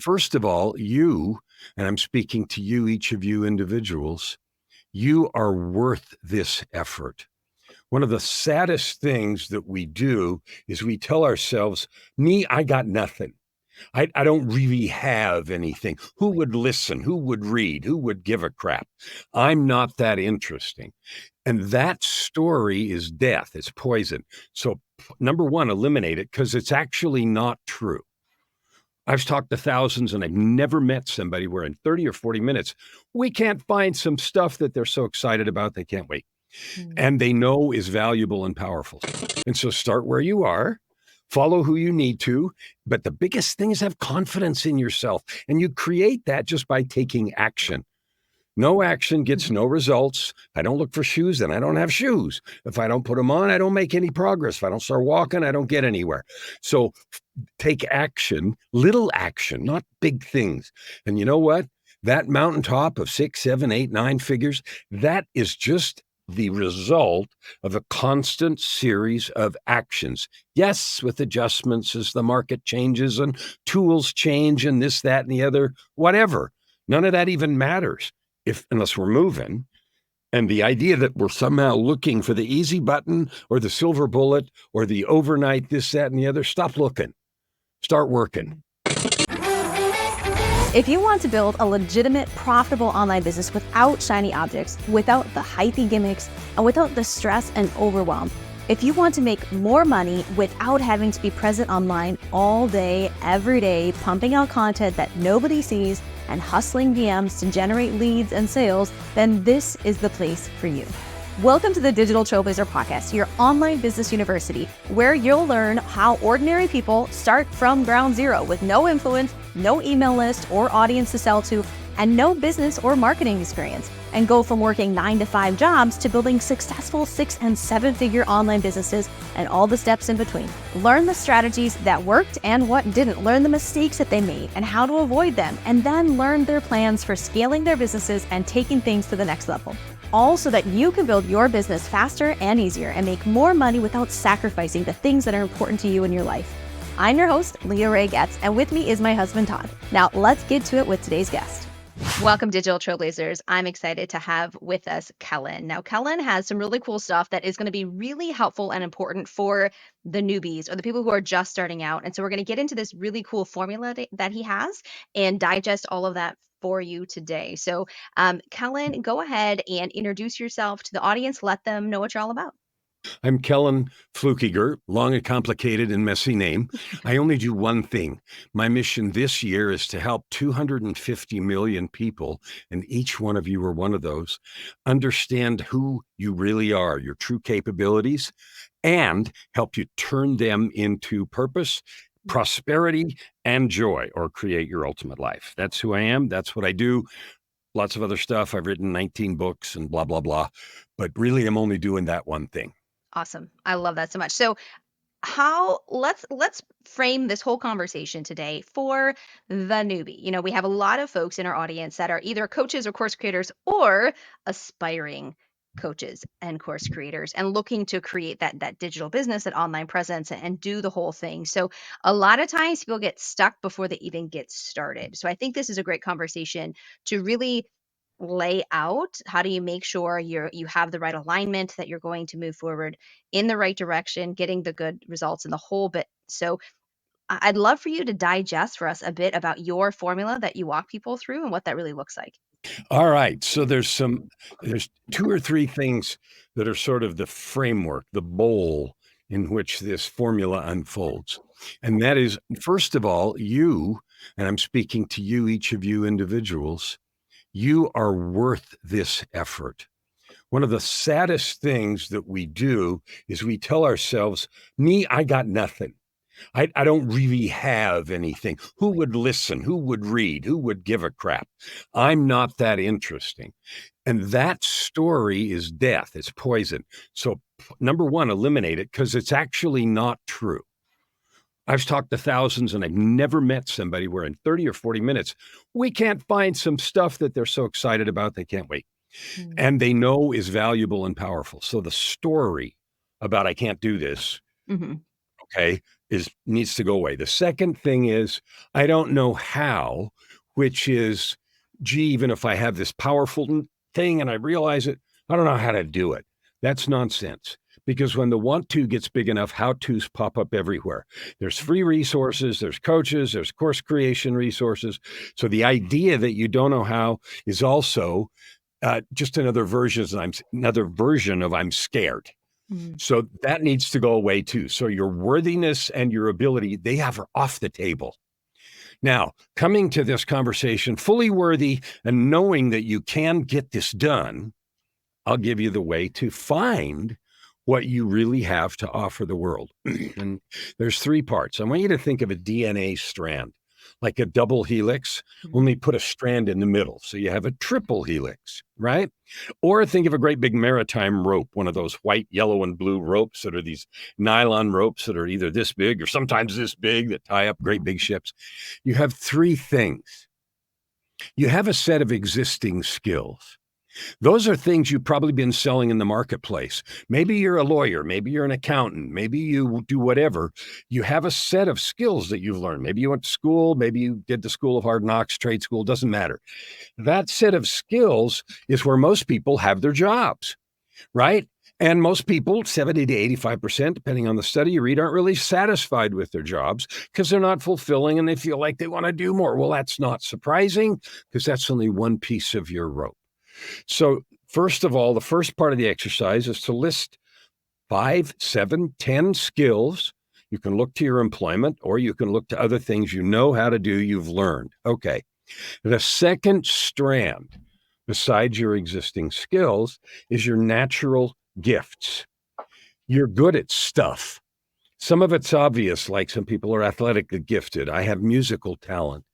First of all, and I'm speaking to you, each of you individuals, you are worth this effort. One of the saddest things that we do is we tell ourselves, me, I got nothing. I don't really have anything. Who would listen? Who would read? Who would give a crap? I'm not that interesting. And that story is death. It's poison. So number one, eliminate it because it's actually not true. I've talked to thousands and I've never met somebody where in 30 or 40 minutes, we can't find some stuff that they're so excited about they can't wait. And they know is valuable and powerful. And so start where you are, follow who you need to. But the biggest thing is have confidence in yourself. And you create that just by taking action. No action gets no results. I don't look for shoes, then I don't have shoes. If I don't put them on, I don't make any progress. If I don't start walking, I don't get anywhere. So take action, little action, not big things. And you know what? That mountaintop of 6, 7, 8, 9 figures, that is just the result of a constant series of actions. Yes, with adjustments as the market changes and tools change and this, that, and the other, whatever. None of that even matters unless we're moving. And the idea that we're somehow looking for the easy button or the silver bullet or the overnight this, that, and the other, stop looking. Start working. If you want to build a legitimate, profitable online business without shiny objects, without the hypey gimmicks, and without the stress and overwhelm, if you want to make more money without having to be present online all day, every day, pumping out content that nobody sees and hustling DMs to generate leads and sales, then this is the place for you. Welcome to the Digital Trailblazer Podcast, your online business university, where you'll learn how ordinary people start from ground zero with no influence, no email list or audience to sell to, and no business or marketing experience, and go from working 9-to-5 jobs to building successful 6- and 7-figure online businesses and all the steps in between. Learn the strategies that worked and what didn't. Learn the mistakes that they made and how to avoid them, and then learn their plans for scaling their businesses and taking things to the next level. All so that you can build your business faster and easier and make more money without sacrificing the things that are important to you in your life. I'm your host, Leah Ray Getz, and with me is my husband, Todd. Now, let's get to it with today's guest. Welcome, Digital Trailblazers. I'm excited to have with us Kellan. Now, Kellan has some really cool stuff that is going to be really helpful and important for the newbies or the people who are just starting out. And so we're going to get into this really cool formula that he has and digest all of that for you today. So, Kellan, go ahead and introduce yourself to the audience. Let them know what you're all about. I'm Kellan Fluckiger, long and complicated and messy name. I only do one thing. My mission this year is to help 250 million people, and each one of you are one of those, understand who you really are, your true capabilities, and help you turn them into purpose, prosperity, and joy, or create your ultimate life. That's who I am. That's what I do. Lots of other stuff. I've written 19 books and blah, blah, blah. But really, I'm only doing that one thing. Awesome. I love that so much. So let's frame this whole conversation today for the newbie. You know, we have a lot of folks in our audience that are either coaches or course creators or aspiring coaches and course creators and looking to create that digital business, that online presence, and do the whole thing. So a lot of times people get stuck before they even get started. So I think this is a great conversation to really lay out how do you make sure you have the right alignment, that you're going to move forward in the right direction, getting the good results in the whole bit. So I'd love for you to digest for us a bit about your formula that you walk people through and what that really looks like. All right. So there's 2 or 3 things that are sort of the framework, the bowl in which this formula unfolds. And that is, first of all, and I'm speaking to you, each of you individuals, you are worth this effort. One of the saddest things that we do is we tell ourselves, me, I got nothing. I don't really have anything. Who would listen? Who would read? Who would give a crap? I'm not that interesting. And that story is death. It's poison. So number one, eliminate it because it's actually not true. I've talked to thousands and I've never met somebody where in 30 or 40 minutes, we can't find some stuff that they're so excited about they can't wait. And they know is valuable and powerful. So the story about I can't do this, okay, needs to go away. The second thing is, I don't know how, which is, gee, even if I have this powerful thing and I realize it, I don't know how to do it. That's nonsense. Because when the want to gets big enough, how to's pop up everywhere. There's free resources, there's coaches, there's course creation resources. So the idea that you don't know how is also just another version of I'm scared. So that needs to go away too. So your worthiness and your ability, they are off the table. Now, coming to this conversation, fully worthy and knowing that you can get this done, I'll give you the way to find what you really have to offer the world. And there's 3 parts. I want you to think of a DNA strand, like a double helix, only put a strand in the middle. So you have a triple helix, right? Or think of a great big maritime rope, one of those white, yellow, and blue ropes that are these nylon ropes that are either this big or sometimes this big that tie up great big ships. You have 3 things. You have a set of existing skills. Those are things you've probably been selling in the marketplace. Maybe you're a lawyer, maybe you're an accountant, maybe you do whatever. You have a set of skills that you've learned. Maybe you went to school, maybe you did the School of Hard Knocks, trade school, doesn't matter. That set of skills is where most people have their jobs, right? And most people, 70 to 85%, depending on the study you read, aren't really satisfied with their jobs because they're not fulfilling and they feel like they want to do more. Well, that's not surprising because that's only one piece of your rope. So first of all, the first part of the exercise is to list 5, 7, 10 skills. You can look to your employment or you can look to other things you know how to do, you've learned. Okay. The second strand, besides your existing skills, is your natural gifts. You're good at stuff. Some of it's obvious, like some people are athletically gifted. I have musical talent.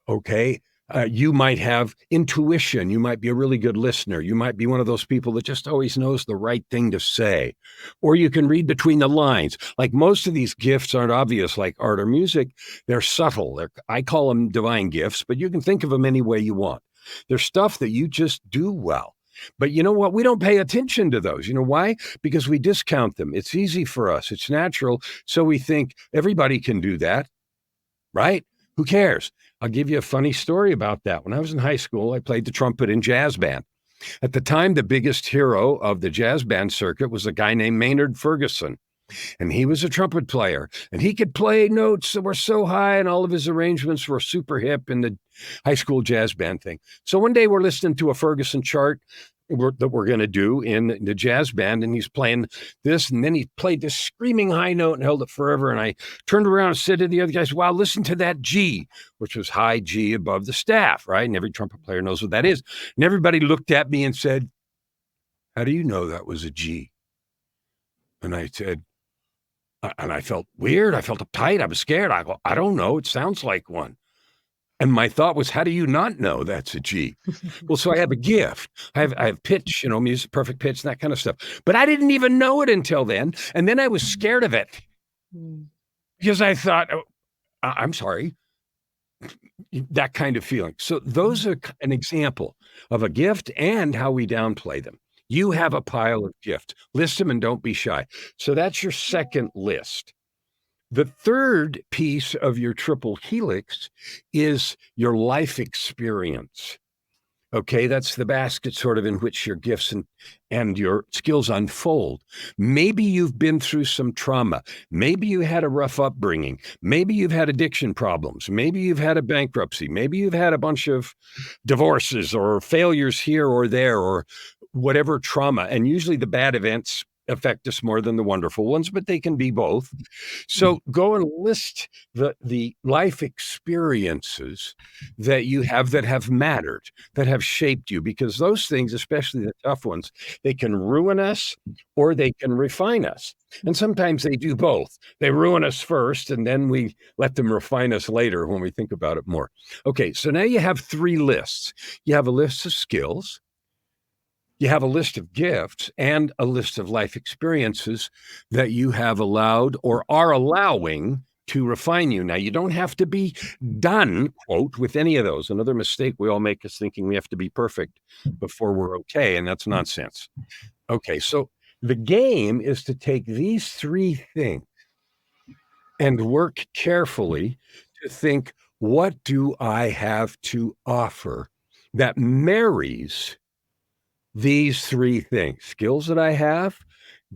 Okay. You might have intuition. You might be a really good listener. You might be one of those people that just always knows the right thing to say. Or you can read between the lines. Like most of these gifts aren't obvious like art or music. They're subtle. I call them divine gifts, but you can think of them any way you want. They're stuff that you just do well. But you know what? We don't pay attention to those. You know why? Because we discount them. It's easy for us. It's natural. So we think everybody can do that, right? Who cares? I'll give you a funny story about that. When I was in high school, I played the trumpet in jazz band. At the time, the biggest hero of the jazz band circuit was a guy named Maynard Ferguson. And he was a trumpet player. And he could play notes that were so high, and all of his arrangements were super hip in the high school jazz band thing. So one day we're listening to a Ferguson chart that we're going to do in the jazz band, and he's playing this, and then he played this screaming high note and held it forever, and I turned around and said to the other guys, wow, listen to that G, which was high G above the staff, right? And every trumpet player knows what that is. And everybody looked at me and said, how do you know that was a G? And I said, and I felt weird. I felt uptight. I was scared. I go, I don't know. It sounds like one. And my thought was, how do you not know that's a G? Well, so I have a gift. I have pitch, music, perfect pitch, and that kind of stuff. But I didn't even know it until then. And then I was scared of it because I thought, oh, I'm sorry, that kind of feeling. So those are an example of a gift and how we downplay them. You have a pile of gifts. List them and don't be shy. So that's your second list. The third piece of your triple helix is your life experience. Okay, that's the basket sort of in which your gifts and your skills unfold. Maybe you've been through some trauma. Maybe you had a rough upbringing. Maybe you've had addiction problems. Maybe you've had a bankruptcy. Maybe you've had a bunch of divorces or failures here or there or whatever trauma. And usually the bad events affect us more than the wonderful ones, but they can be both. So go and list the life experiences that you have that have mattered, that have shaped you, because those things, especially the tough ones, they can ruin us or they can refine us. And sometimes they do both. They ruin us first, and then we let them refine us later when we think about it more. Okay, so now you have 3 lists. You have a list of skills, you have a list of gifts, and a list of life experiences that you have allowed or are allowing to refine you. Now, you don't have to be done, quote, with any of those. Another mistake we all make is thinking we have to be perfect before we're okay, and that's nonsense. Okay, so the game is to take these 3 things and work carefully to think, what do I have to offer that marries these three things: skills that I have,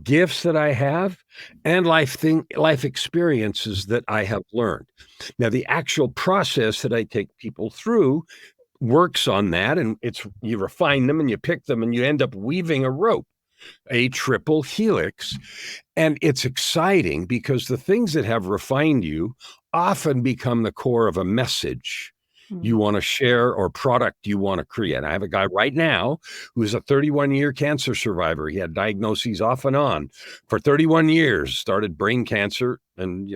gifts that I have, and life experiences that I have learned. Now, the actual process that I take people through works on that, and you refine them and you pick them and you end up weaving a rope, a triple helix. And it's exciting because the things that have refined you often become the core of a message you want to share or product you want to create. I have a guy right now who's a 31-year cancer survivor. He had diagnoses off and on for 31 years, started brain cancer and,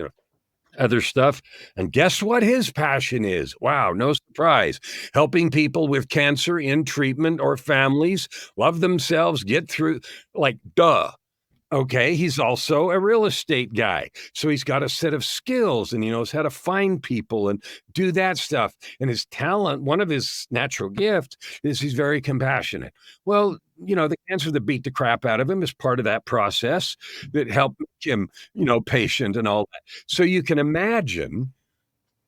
other stuff. And guess what his passion is? Wow, no surprise. Helping people with cancer in treatment or families love themselves, get through, like, duh. Okay, he's also a real estate guy. So he's got a set of skills and he knows how to find people and do that stuff. And his talent, one of his natural gifts, is he's very compassionate. Well, the cancer that beat the crap out of him is part of that process that helped make him, patient and all that. So you can imagine,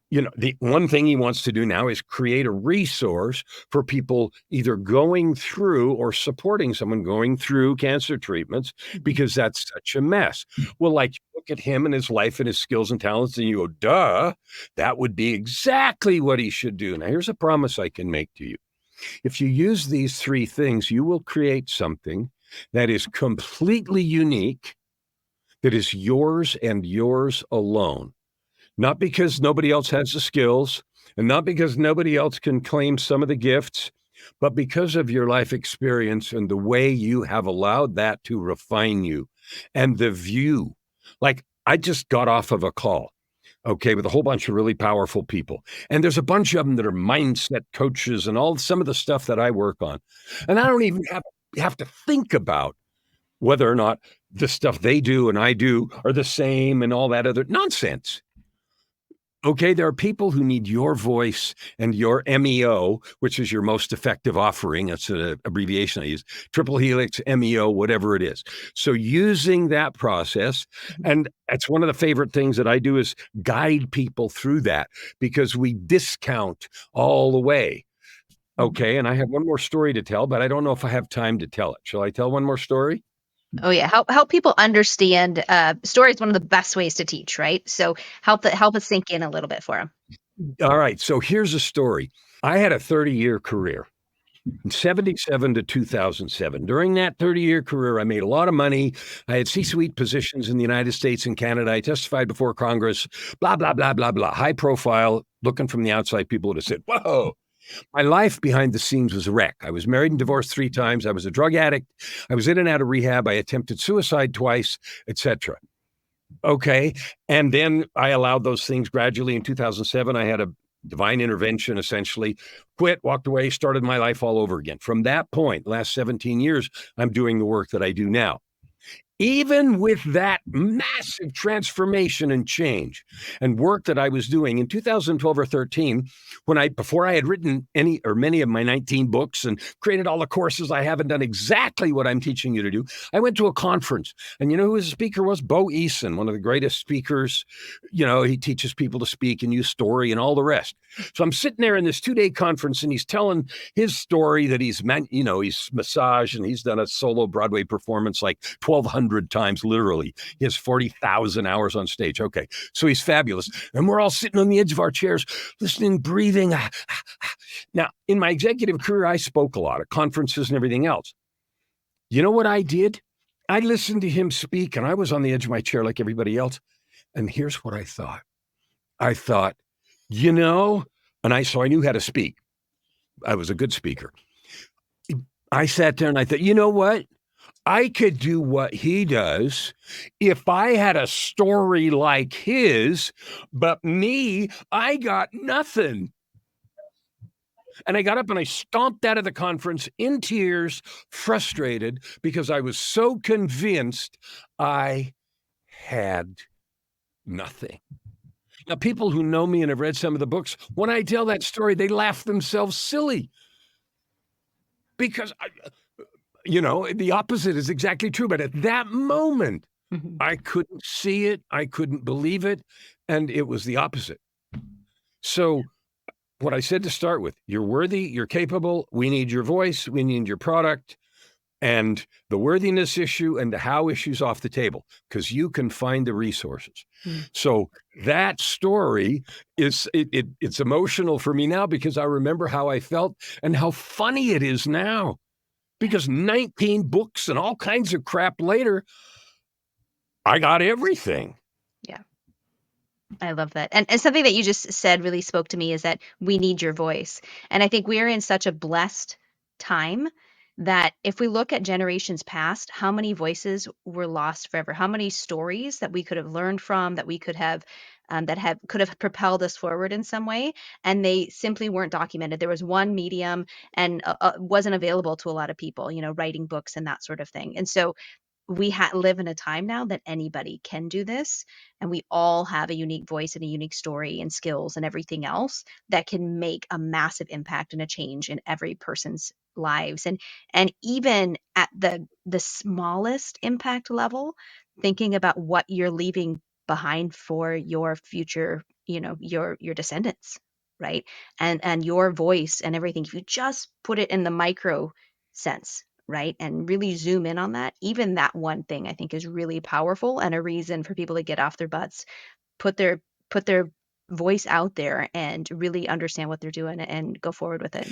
the one thing he wants to do now is create a resource for people either going through or supporting someone going through cancer treatments, because that's such a mess. Well, like, look at him and his life and his skills and talents, and you go, duh, that would be exactly what he should do. Now, here's a promise I can make to you. If you use these three things, you will create something that is completely unique, that is yours and yours alone. Not because nobody else has the skills and not because nobody else can claim some of the gifts, but because of your life experience and the way you have allowed that to refine you and the view. Like, I just got off of a call, okay, with a whole bunch of really powerful people. And there's a bunch of them that are mindset coaches and some of the stuff that I work on. And I don't even have to think about whether or not the stuff they do and I do are the same and all that other nonsense. Okay, there are people who need your voice and your MEO, which is your most effective offering. That's an abbreviation I use, triple helix, MEO, whatever it is. So using that process, and it's one of the favorite things that I do is guide people through that, because we discount all the way. Okay, and I have one more story to tell, but I don't know if I have time to tell it. Shall I tell one more story? Oh yeah, help people understand. Story is one of the best ways to teach, right? So help us sink in a little bit for them. All right, so here's a story. I had a 30-year career. In 77 to 2007. During that 30-year career, I made a lot of money. I had C-suite positions in the United States and Canada. I testified before Congress, blah, blah, blah, blah, blah. High profile. Looking from the outside, people would have said, whoa. My life behind the scenes was a wreck. I was married and divorced 3 times. I was a drug addict. I was in and out of rehab. I attempted suicide twice, etc. Okay. And then I allowed those things gradually. In 2007, I had a divine intervention, essentially, quit, walked away, started my life all over again. From that point, last 17 years, I'm doing the work that I do now. Even with that massive transformation and change and work that I was doing in 2012 or 13, before I had written any or many of my 19 books and created all the courses I haven't done exactly what I'm teaching you to do, I went to a conference. And you know who his speaker was? Bo Eason, one of the greatest speakers. He teaches people to speak and use story and all the rest. So I'm sitting there in this 2-day conference, and he's telling his story that he's massaged and he's done a solo Broadway performance like 1,200 times, literally. He has 40,000 hours on stage. Okay, so he's fabulous. And we're all sitting on the edge of our chairs, listening, breathing. Now, in my executive career, I spoke a lot at conferences and everything else. You know what I did? I listened to him speak, and I was on the edge of my chair like everybody else. And here's what I thought. I thought, so I knew how to speak. I was a good speaker. I sat there and I thought, you know what? I could do what he does if I had a story like his, but me, I got nothing. And I got up and I stomped out of the conference in tears, frustrated, because I was so convinced I had nothing. Now, people who know me and have read some of the books, when I tell that story, they laugh themselves silly. Because, the opposite is exactly true. But at that moment, Mhm. I couldn't see it. I couldn't believe it. And it was the opposite. So what I said to start with, you're worthy, you're capable. We need your voice. We need your product. And the worthiness issue and the how issues off the table, because you can find the resources. Mm. So that story it's emotional for me now because I remember how I felt and how funny it is now. Because 19 books and all kinds of crap later, I got everything. Yeah. I love that. And something that you just said really spoke to me is that we need your voice. And I think we're in such a blessed time that if we look at generations past, how many voices were lost forever? How many stories that we could have learned from, that we could have that have could have propelled us forward in some way, and they simply weren't documented. There was one medium, and wasn't available to a lot of people, writing books and that sort of thing. And so we live in a time now that anybody can do this, and we all have a unique voice and a unique story and skills and everything else that can make a massive impact and a change in every person's lives. And even at the smallest impact level, thinking about what you're leaving behind for your future, your descendants, right? And your voice and everything, if you just put it in the micro sense, right? And really zoom in on that. Even that one thing I think is really powerful and a reason for people to get off their butts, put their put their voice out there and really understand what they're doing and go forward with it.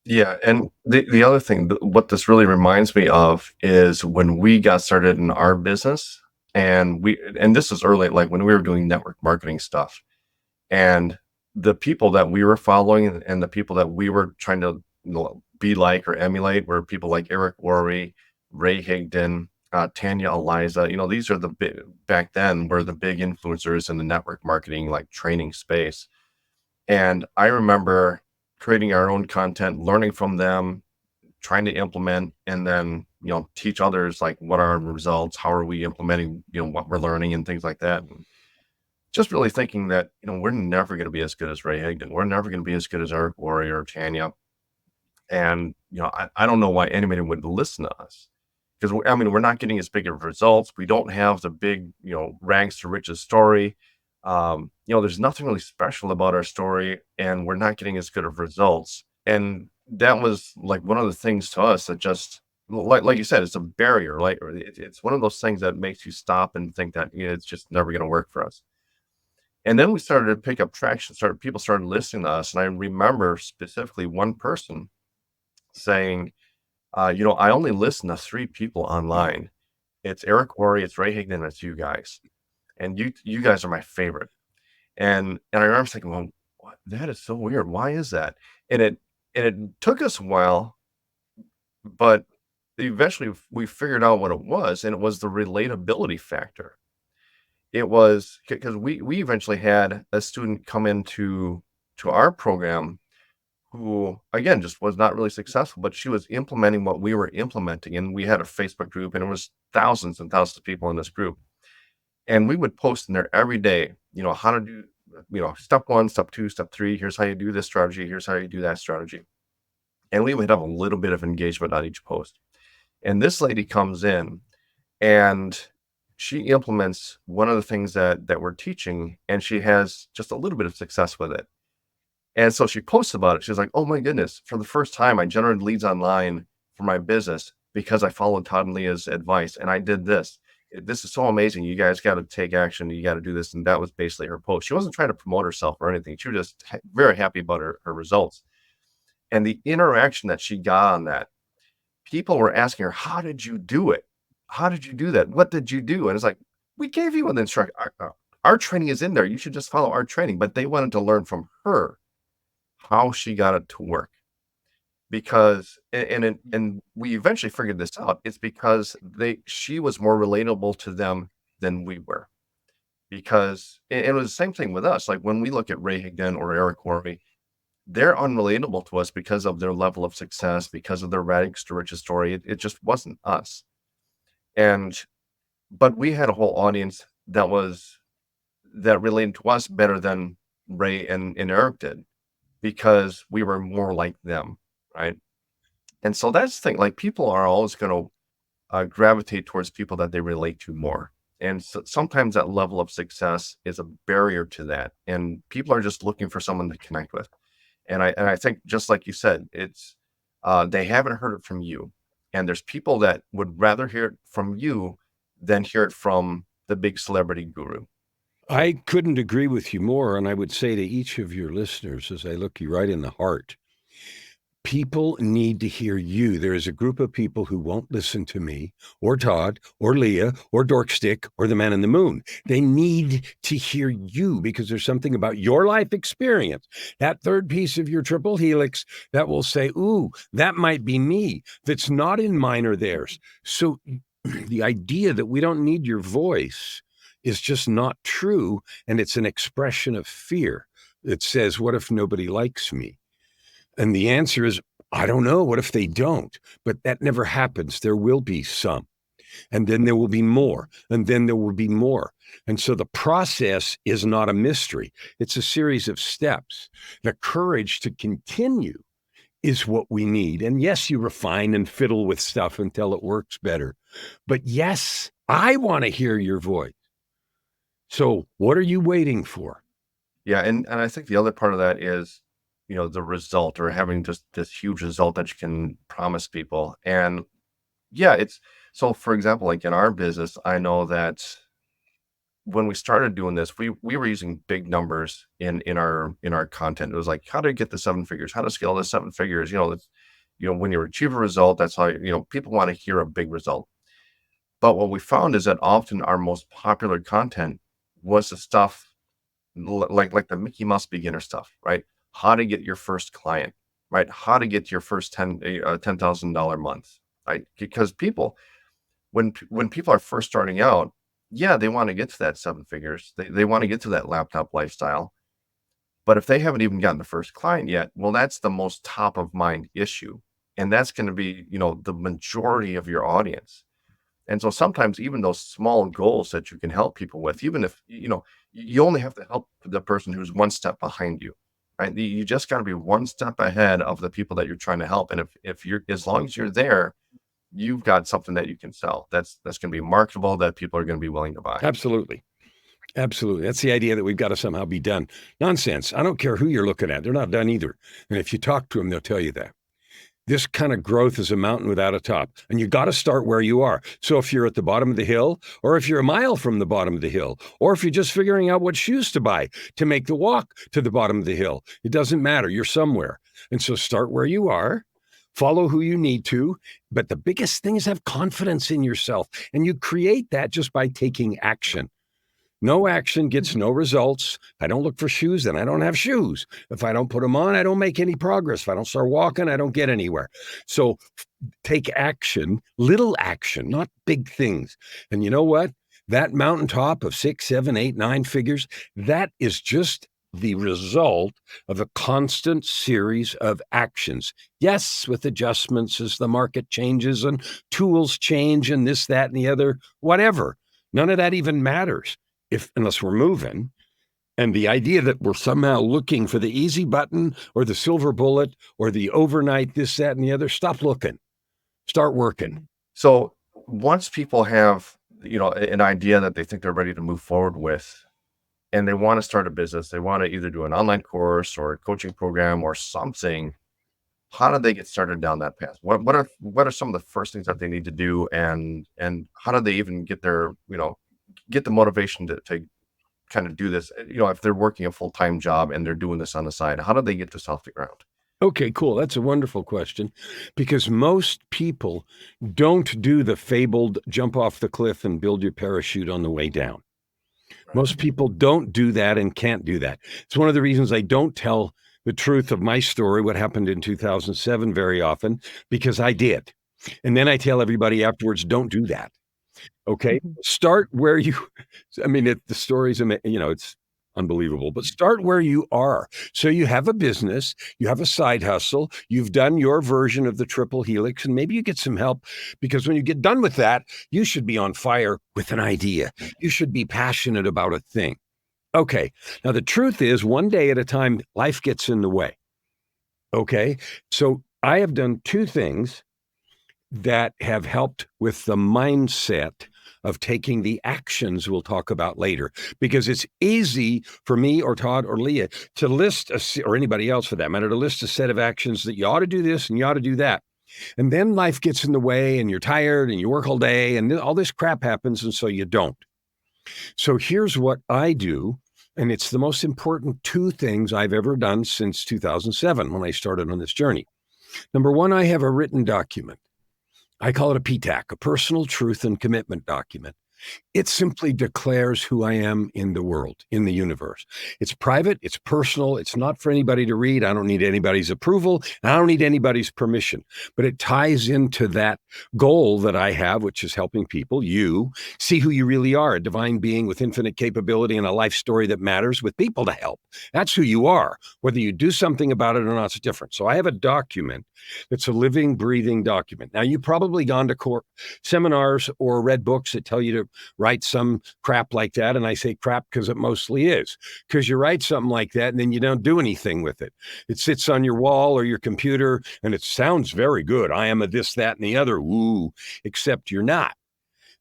Yeah, and the other thing, what this really reminds me of is when we got started in our business, and this is early, like when we were doing network marketing stuff, and the people that we were following and the people that we were trying to be like or emulate were people like Eric Worre, Ray Higdon, Tanya Eliza. These are the big, back then were the big influencers in the network marketing like training space. And I remember creating our own content, learning from them, trying to implement, and then, teach others like what are our results, how are we implementing, what we're learning and things like that. And just really thinking that, we're never going to be as good as Ray Higdon. We're never going to be as good as Eric Warrior or Tanya. And, I don't know why anybody would listen to us because we're not getting as big of results. We don't have the big, rags to riches story. There's nothing really special about our story, and we're not getting as good of results. And that was like one of the things to us that just like you said, it's a barrier. Like it's one of those things that makes you stop and think that it's just never going to work for us. And then we started to pick up traction. People started listening to us, and I remember specifically one person saying, I only listen to 3 people online. It's Eric Worre, it's Ray Higdon, and it's you guys. And you guys are my favorite. And I remember thinking, well, what? That is so weird. Why is that? And it took us a while, but eventually we figured out what it was, and it was the relatability factor. It was because we eventually had a student come into to our program who, again, just was not really successful, but she was implementing what we were implementing. And we had a Facebook group, and it was thousands and thousands of people in this group. And we would post in there every day, how to do, step 1, step 2, step 3. Here's how you do this strategy. Here's how you do that strategy. And we would have a little bit of engagement on each post. And this lady comes in and she implements one of the things that we're teaching, and she has just a little bit of success with it. And so she posts about it. She's like, oh my goodness, for the first time, I generated leads online for my business because I followed Todd and Leah's advice and I did this. This is so amazing. You guys got to take action. You got to do this. And that was basically her post. She wasn't trying to promote herself or anything. She was just very happy about her results. And the interaction that she got on that, people were asking her, how did you do it? How did you do that? What did you do? And it's like, we gave you an instruction. Our training is in there. You should just follow our training. But they wanted to learn from her how she got it to work, because and we eventually figured this out. It's because she was more relatable to them than we were, because it was the same thing with us. Like when we look at Ray Higdon or Eric Worre, they're unrelatable to us because of their level of success, because of their rags to riches story. It just wasn't us. But we had a whole audience that related to us better than Ray and Eric did, because we were more like them, right? And so that's the thing. Like people are always going to gravitate towards people that they relate to more. And so sometimes that level of success is a barrier to that. And people are just looking for someone to connect with. And I think just like you said, it's they haven't heard it from you. And there's people that would rather hear it from you than hear it from the big celebrity guru. I couldn't agree with you more. And I would say to each of your listeners, as I look you right in the heart, people need to hear you. There is a group of people who won't listen to me or Todd or Leah or Dorkstick or the Man in the Moon. They need to hear you because there's something about your life experience, that third piece of your triple helix that will say, ooh, that might be me. That's not in mine or theirs. So the idea that we don't need your voice is just not true. And it's an expression of fear that says, what if nobody likes me? And the answer is, I don't know. What if they don't? But that never happens. There will be some. And then there will be more. And then there will be more. And so the process is not a mystery. It's a series of steps. The courage to continue is what we need. And yes, you refine and fiddle with stuff until it works better. But yes, I want to hear your voice. So what are you waiting for? Yeah, and I think the other part of that is, the result or having just this huge result that you can promise people. And yeah, it's so for example, like in our business, I know that when we started doing this, we were using big numbers in our content. It was like, how to get the seven figures, how to scale the seven figures. When you achieve a result, that's how people want to hear a big result. But what we found is that often our most popular content was the stuff like the Mickey Mouse beginner stuff, right? How to get your first client, right? How to get your first $10,000 month, right? Because people, when people are first starting out, yeah, they want to get to that seven figures. They want to get to that laptop lifestyle. But if they haven't even gotten the first client yet, well, that's the most top of mind issue. And that's going to be, the majority of your audience. And so sometimes even those small goals that you can help people with, even if, you only have to help the person who's one step behind you, right? You just got to be one step ahead of the people that you're trying to help. And if you're, as long as you're there, you've got something that you can sell. That's going to be marketable, that people are going to be willing to buy. Absolutely. Absolutely. That's the idea that we've got to somehow be done. Nonsense. I don't care who you're looking at. They're not done either. And if you talk to them, they'll tell you that. This kind of growth is a mountain without a top. And you got to start where you are. So if you're at the bottom of the hill, or if you're a mile from the bottom of the hill, or if you're just figuring out what shoes to buy to make the walk to the bottom of the hill, it doesn't matter. You're somewhere. And so start where you are. Follow who you need to. But the biggest thing is have confidence in yourself. And you create that just by taking action. No action gets no results. If I don't look for shoes, then I don't have shoes. If I don't put them on, I don't make any progress. If I don't start walking, I don't get anywhere. So take action, little action, not big things. And you know what? That mountaintop of 6, 7, 8, 9 figures, that is just the result of a constant series of actions. Yes, with adjustments as the market changes and tools change and this, that, and the other, whatever. None of that even matters. Unless we're moving. And the idea that we're somehow looking for the easy button or the silver bullet or the overnight this, that, and the other, stop looking. Start working. So once people have, an idea that they think they're ready to move forward with, and they want to start a business, they want to either do an online course or a coaching program or something, how do they get started down that path? What are some of the first things that they need to do, and how do they even get their, get the motivation to kind of do this, if they're working a full-time job and they're doing this on the side, how do they get this off the ground? Okay, cool. That's a wonderful question because most people don't do the fabled jump off the cliff and build your parachute on the way down. Most people don't do that and can't do that. It's one of the reasons I don't tell the truth of my story, what happened in 2007 very often, because I did. And then I tell everybody afterwards, don't do that. Okay. Start where the story's, it's unbelievable, but start where you are. So you have a business, you have a side hustle, you've done your version of the triple helix, and maybe you get some help because when you get done with that, you should be on fire with an idea. You should be passionate about a thing. Okay. Now the truth is one day at a time, life gets in the way. Okay. So I have done two things that have helped with the mindset of taking the actions we'll talk about later. Because it's easy for me or Todd or Leah to list, or anybody else for that matter, to list a set of actions that you ought to do this and you ought to do that. And then life gets in the way and you're tired and you work all day and all this crap happens, and so you don't. So here's what I do. And it's the most important 2 things I've ever done since 2007 when I started on this journey. Number 1, I have a written document. I call it a PTAC, a personal truth and commitment document. It simply declares who I am in the world, in the universe. It's private, it's personal, it's not for anybody to read. I don't need anybody's approval, and I don't need anybody's permission. But it ties into that goal that I have, which is helping people, you, see who you really are, a divine being with infinite capability and a life story that matters with people to help. That's who you are. Whether you do something about it or not, it's different. So I have a document that's a living, breathing document. Now, you've probably gone to seminars or read books that tell you to write some crap like that. And I say crap because it mostly is, because you write something like that and then you don't do anything with it. It sits on your wall or your computer and it sounds very good. I am a this, that, and the other. Woo, except you're not.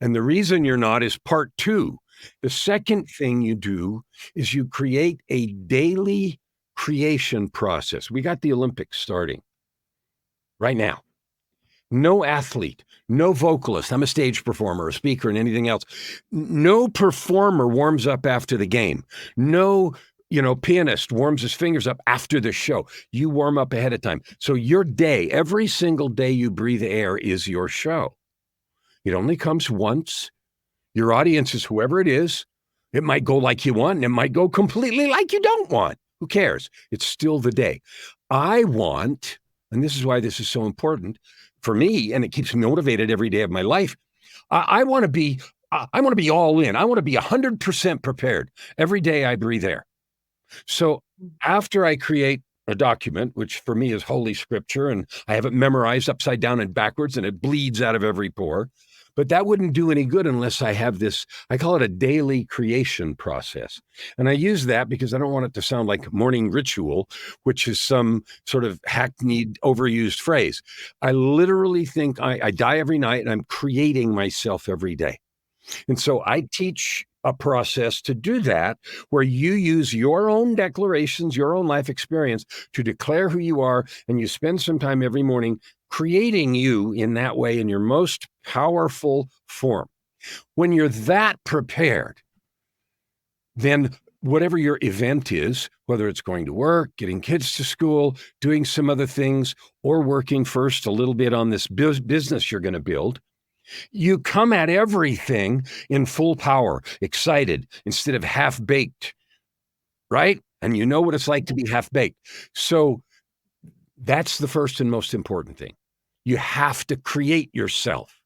And the reason you're not is part 2. The second thing you do is you create a daily creation process. We got the Olympics starting right now. No athlete, no vocalist. I'm a stage performer, a speaker, and anything else. No performer warms up after the game. No, pianist warms his fingers up after the show. You warm up ahead of time. So your day, every single day you breathe air is your show. It only comes once. Your audience is whoever it is. It might go like you want, and it might go completely like you don't want. Who cares? It's still the day. I want, and this is why this is so important for me, and it keeps me motivated every day of my life. I want to be all in. I want to be 100% prepared every day I breathe air. So after I create a document, which for me is Holy Scripture, and I have it memorized upside down and backwards, and it bleeds out of every pore. But that wouldn't do any good unless I have this, I call it a daily creation process. And I use that because I don't want it to sound like morning ritual, which is some sort of hackneyed, overused phrase. I literally think I die every night and I'm creating myself every day. And so I teach a process to do that, where you use your own declarations, your own life experience to declare who you are, and you spend some time every morning creating you in that way in your most powerful form. When you're that prepared, then whatever your event is, whether it's going to work, getting kids to school, doing some other things, or working first a little bit on this business you're going to build, you come at everything in full power, excited, instead of half-baked, right? And you know what it's like to be half-baked. So that's the first and most important thing. You have to create yourself.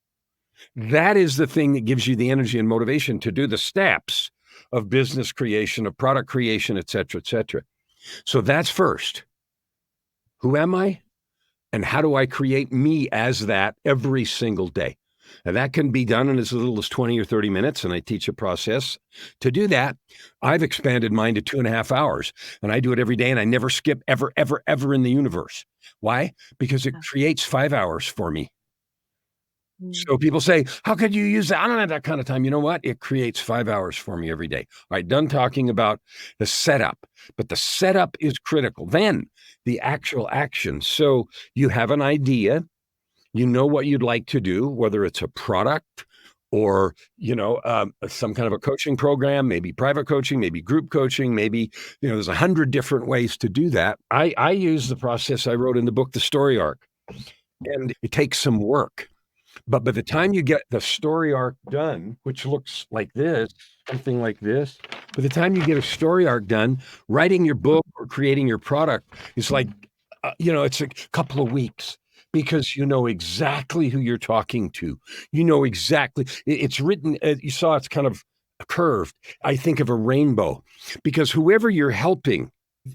That is the thing that gives you the energy and motivation to do the steps of business creation, of product creation, et cetera, et cetera. So that's first. Who am I? And how do I create me as that every single day? Now, that can be done in as little as 20 or 30 minutes, and I teach a process to do that. I've expanded mine to 2.5 hours, and I do it every day, and I never skip ever, ever, ever in the universe. Why? Because it creates 5 hours for me. So people say, how could you use that? I don't have that kind of time. You know what? It creates 5 hours for me every day. All right, done talking about the setup, but the setup is critical. Then the actual action. So you have an idea. You know what you'd like to do, whether it's a product or, some kind of a coaching program, maybe private coaching, maybe group coaching, maybe, there's 100 different ways to do that. I use the process I wrote in the book, The Story Arc, and it takes some work. But by the time you get the story arc done, which looks like this, something like this, by the time you get a story arc done, writing your book or creating your product is like, it's a couple of weeks. Because you know exactly who you're talking to. You know exactly. It's written, you saw it's kind of curved. I think of a rainbow. Because whoever you're helping,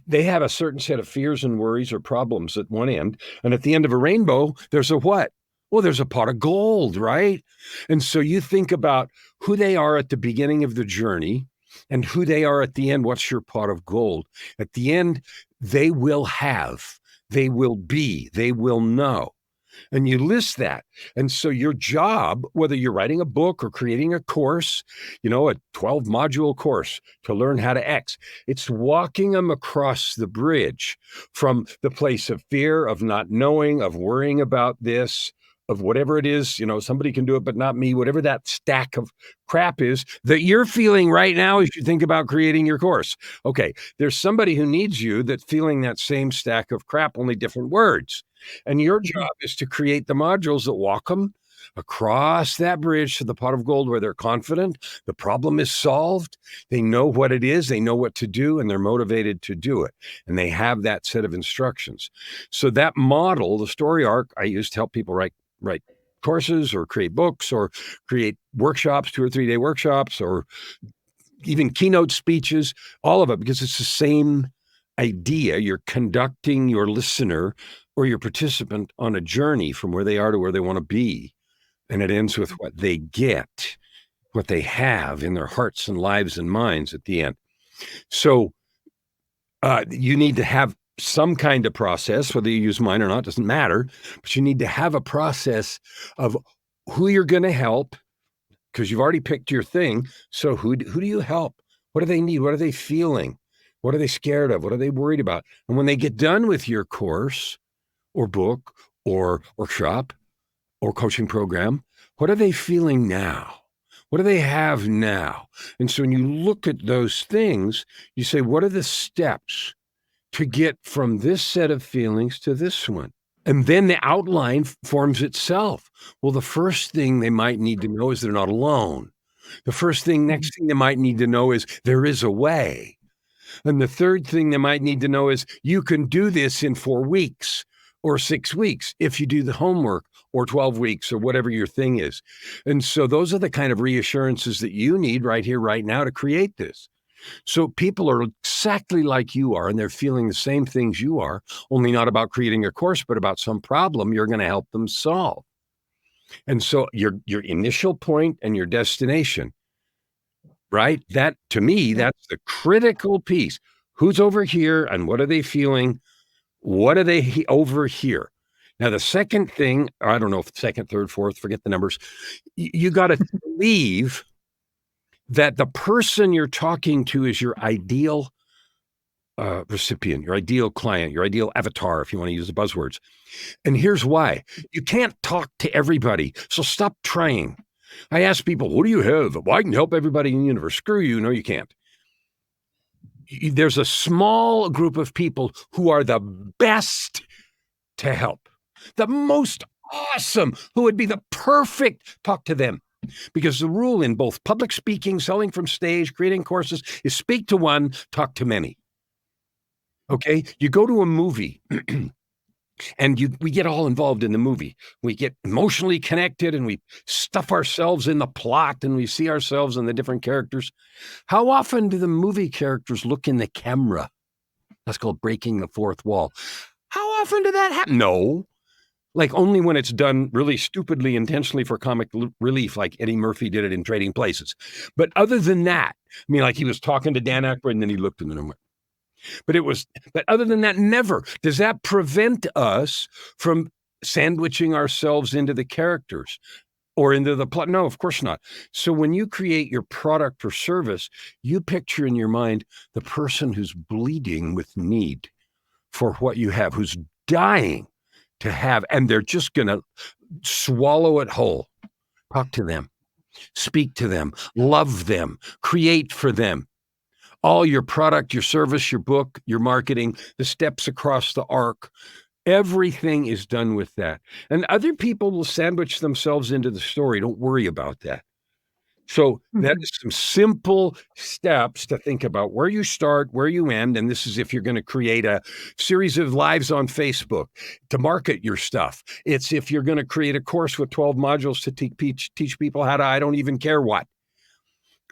they have a certain set of fears and worries or problems at one end. And at the end of a rainbow, there's a what? Well, there's a pot of gold, right? And so you think about who they are at the beginning of the journey and who they are at the end. What's your pot of gold? At the end, they will have. They will be, they will know. And you list that. And so your job, whether you're writing a book or creating a course, a 12 module course to learn how to X, it's walking them across the bridge from the place of fear, of not knowing, of worrying about this, of whatever it is, somebody can do it, but not me, whatever that stack of crap is that you're feeling right now as you think about creating your course. Okay, there's somebody who needs you that's feeling that same stack of crap, only different words. And your job is to create the modules that walk them across that bridge to the pot of gold where they're confident, the problem is solved, they know what it is, they know what to do, and they're motivated to do it. And they have that set of instructions. So that model, the story arc, I use to help people write courses or create books or create workshops, 2 or 3 day workshops, or even keynote speeches, all of it, because it's the same idea. You're conducting your listener or your participant on a journey from where they are to where they want to be. And it ends with what they get, what they have in their hearts and lives and minds at the end. So you need to have some kind of process, whether you use mine or not, doesn't matter, but you need to have a process of who you're going to help, because you've already picked your thing. So who do you help? What do they need? What are they feeling? What are they scared of? What are they worried about? And when they get done with your course or book or workshop or coaching program, what are they feeling now? What do they have now? And so when you look at those things, you say, what are the steps to get from this set of feelings to this one? And then the outline forms itself. Well, the first thing they might need to know is they're not alone. The first thing, next thing they might need to know is there is a way. And the third thing they might need to know is you can do this in 4 weeks or 6 weeks if you do the homework, or 12 weeks or whatever your thing is. And so those are the kind of reassurances that you need right here, right now to create this. So people are exactly like you are, and they're feeling the same things you are, only not about creating a course, but about some problem you're going to help them solve. And so your initial point and your destination, right? That, to me, that's the critical piece. Who's over here and what are they feeling? What are they over here? Now, the second thing, I don't know if second, third, fourth, forget the numbers. You got to believe that the person you're talking to is your ideal recipient, your ideal client, your ideal avatar, if you want to use the buzzwords. And here's why. You can't talk to everybody, so stop trying. I ask people, what do you have? Well, I can help everybody in the universe. Screw you. No, you can't. There's a small group of people who are the best to help, the most awesome, who would be the perfect, talk to them. Because the rule in both public speaking, selling from stage, creating courses is speak to one, talk to many. Okay? You go to a movie and we get all involved in the movie. We get emotionally connected and we stuff ourselves in the plot and we see ourselves in the different characters. How often do the movie characters look in the camera? That's called breaking the fourth wall. How often did that happen? No. Like only when it's done really stupidly, intentionally for comic relief, like Eddie Murphy did it in Trading Places. But other than that, I mean, like he was talking to Dan Aykroyd and then he looked in the room. But other than that, never. Does that prevent us from sandwiching ourselves into the characters or into the plot? No, of course not. So when you create your product or service, you picture in your mind the person who's bleeding with need for what you have, who's dying to have, and they're just going to swallow it whole. Talk to them, speak to them, love them, create for them. All your product, your service, your book, your marketing, the steps across the arc, everything is done with that. And other people will sandwich themselves into the story. Don't worry about that. So that is some simple steps to think about where you start, where you end. And this is if you're going to create a series of lives on Facebook to market your stuff. It's if you're going to create a course with 12 modules to teach people how to, I don't even care what.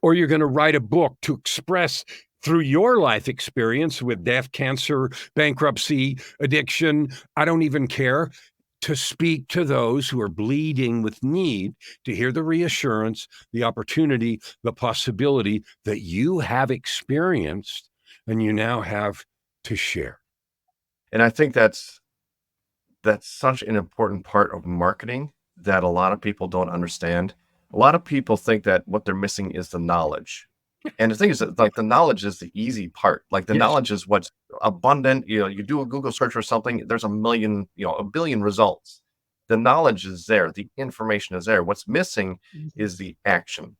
Or you're going to write a book to express through your life experience with death, cancer, bankruptcy, addiction, I don't even care, to speak to those who are bleeding with need, to hear the reassurance, the opportunity, the possibility that you have experienced and you now have to share. And I think that's that's such an important part of marketing that a lot of people don't understand. A lot of people think that what they're missing is the knowledge. And the thing is that like the knowledge is the easy part. Like the Yes. knowledge is what's abundant. You do a Google search for something, there's a million, a billion results. The knowledge is there, the information is there. What's missing is the action,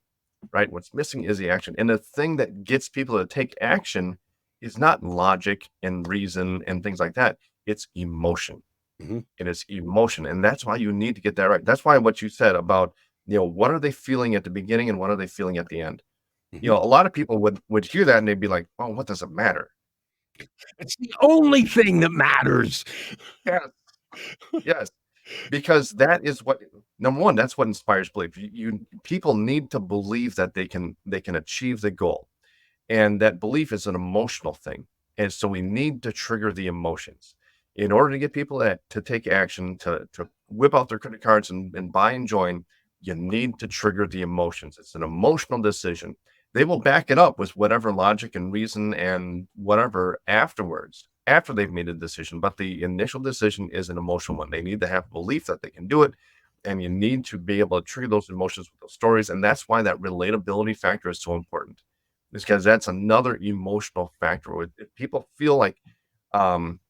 right? What's missing is the action. And the thing that gets people to take action is not logic and reason and things like that. It's emotion. Mhm. It is emotion. And that's why you need to get that right. That's why what you said about, what are they feeling at the beginning and what are they feeling at the end? Mhm. A lot of people would hear that and they'd be like, "Oh, what does it matter?" It's the only thing that matters. Yes, yes, because that is what number one, that's what inspires belief. People need to believe that they can achieve the goal. And that belief is an emotional thing. And so we need to trigger the emotions in order to get people to take action, to whip out their credit cards and buy and join. You need to trigger the emotions. It's an emotional decision. They will back it up with whatever logic and reason and whatever afterwards, after they've made a decision. But the initial decision is an emotional one. They need to have belief that they can do it. And you need to be able to trigger those emotions with those stories. And that's why that relatability factor is so important, is because that's another emotional factor. If people feel like, um,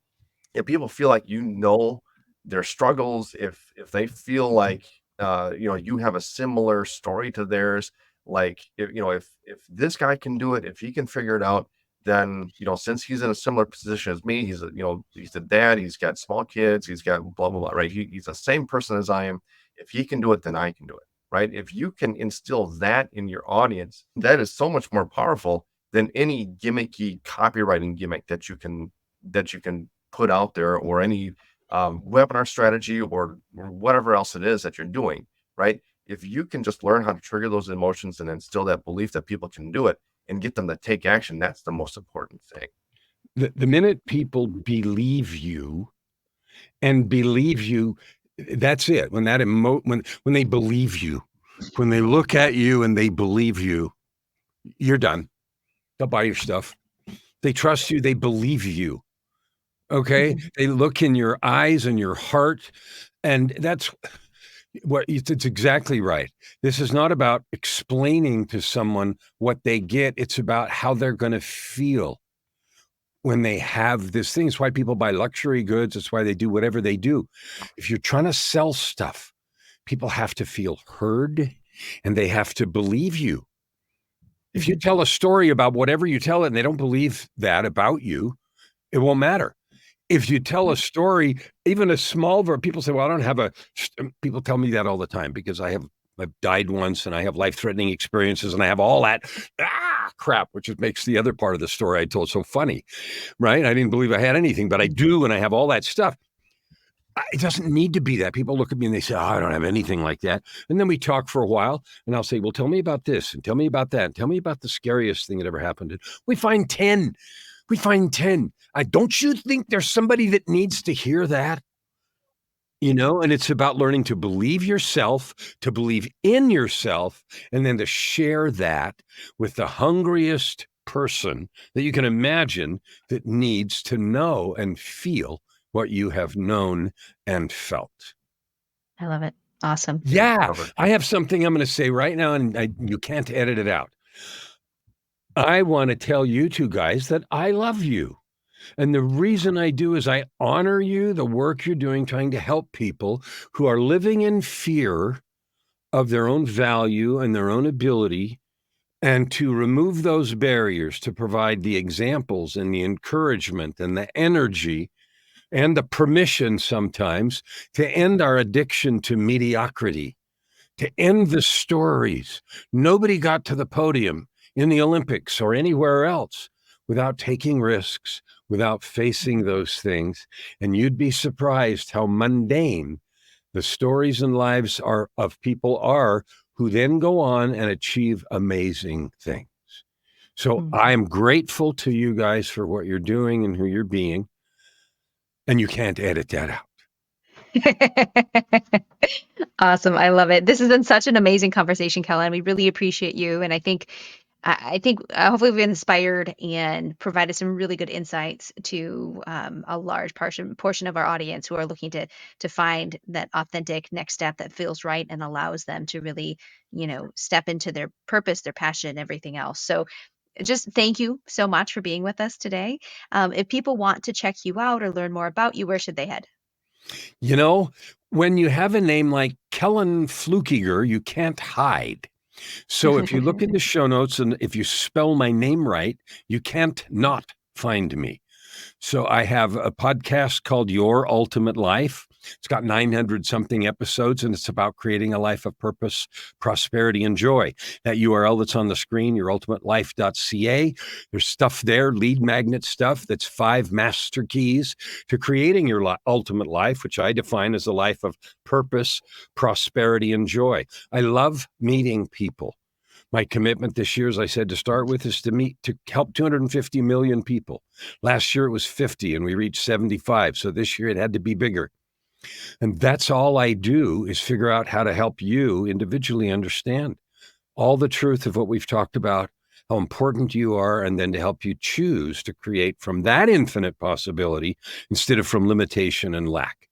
their struggles, if they feel like, you have a similar story to theirs, like if this guy can do it, if he can figure it out, then since he's in a similar position as me, he's a dad, he's got small kids, he's got blah blah blah, right? He's the same person as I am. If he can do it, then I can do it, right? If you can instill that in your audience, that is so much more powerful than any gimmicky copywriting gimmick that you can put out there, or any webinar strategy, or whatever else it is that you're doing, right? If you can just learn how to trigger those emotions and instill that belief that people can do it and get them to take action, that's the most important thing. The minute people believe you and believe you, that's it. When when they believe you, when they look at you and they believe you, you're done. They'll buy your stuff. They trust you. They believe you. Okay. Mhm. They look in your eyes and your heart. And that's what it's exactly right. This is not about explaining to someone what they get. It's about how they're going to feel when they have this thing. It's why people buy luxury goods. It's why they do whatever they do. If you're trying to sell stuff, people have to feel heard and they have to believe you. If you Mhm. tell a story about whatever you tell it and they don't believe that about you, it won't matter. If you tell a story, even a small people say, well, I don't have people tell me that all the time because I've died once and I have life-threatening experiences and I have all that crap, which makes the other part of the story I told so funny, right? I didn't believe I had anything, but I do, and I have all that stuff. It doesn't need to be that. People look at me and they say, oh, I don't have anything like that. And then we talk for a while and I'll say, well, tell me about this and tell me about that. And tell me about the scariest thing that ever happened. And we find 10. We find 10. Don't you think there's somebody that needs to hear that? And it's about learning to believe yourself, to believe in yourself, and then to share that with the hungriest person that you can imagine that needs to know and feel what you have known and felt. I love it. Awesome. Yeah, Covered. I have something I'm going to say right now, and you can't edit it out. I want to tell you two guys that I love you. And the reason I do is I honor you, the work you're doing, trying to help people who are living in fear of their own value and their own ability, and to remove those barriers, to provide the examples and the encouragement and the energy and the permission sometimes to end our addiction to mediocrity, to end the stories. Nobody got to the podium in the Olympics or anywhere else without taking risks, without facing those things. And you'd be surprised how mundane the stories and lives of people are who then go on and achieve amazing things. So Mhm. I'm grateful to you guys for what you're doing and who you're being. And you can't edit that out. Awesome. I love it. This has been such an amazing conversation, Kellan. We really appreciate you. And I think I think hopefully we've inspired and provided some really good insights to a large portion of our audience who are looking to find that authentic next step that feels right and allows them to really, step into their purpose, their passion, and everything else. So just thank you so much for being with us today. If people want to check you out or learn more about you, where should they head? You know, when you have a name like Kellan Fluckiger, you can't hide. So if you look in the show notes and if you spell my name right, you can't not find me. So I have a podcast called Your Ultimate Life. It's got 900 something episodes, and it's about creating a life of purpose, prosperity, and joy. That URL that's on the screen, yourultimatelife.ca. There's stuff there, lead magnet stuff, that's 5 master keys to creating your ultimate life, which I define as a life of purpose, prosperity, and joy. I love meeting people. My commitment this year, as I said to start with, is to help 250 million people. Last year it was 50 and we reached 75. So this year it had to be bigger. And that's all I do is figure out how to help you individually understand all the truth of what we've talked about, how important you are, and then to help you choose to create from that infinite possibility instead of from limitation and lack.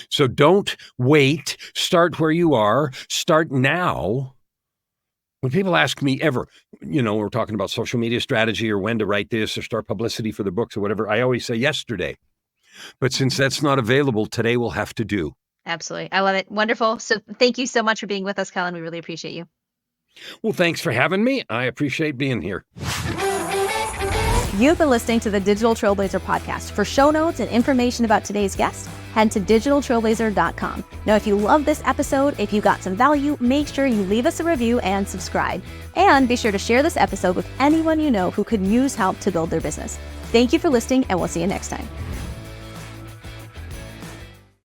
So don't wait. Start where you are. Start now. When people ask me ever, we're talking about social media strategy or when to write this or start publicity for the books or whatever, I always say yesterday. But since that's not available, today will have to do. Absolutely. I love it. Wonderful. So thank you so much for being with us, Kellan. We really appreciate you. Well, thanks for having me. I appreciate being here. You've been listening to the Digital Trailblazer podcast. For show notes and information about today's guest, head to digitaltrailblazer.com. Now, if you love this episode, if you got some value, make sure you leave us a review and subscribe. And be sure to share this episode with anyone you know who could use help to build their business. Thank you for listening, and we'll see you next time.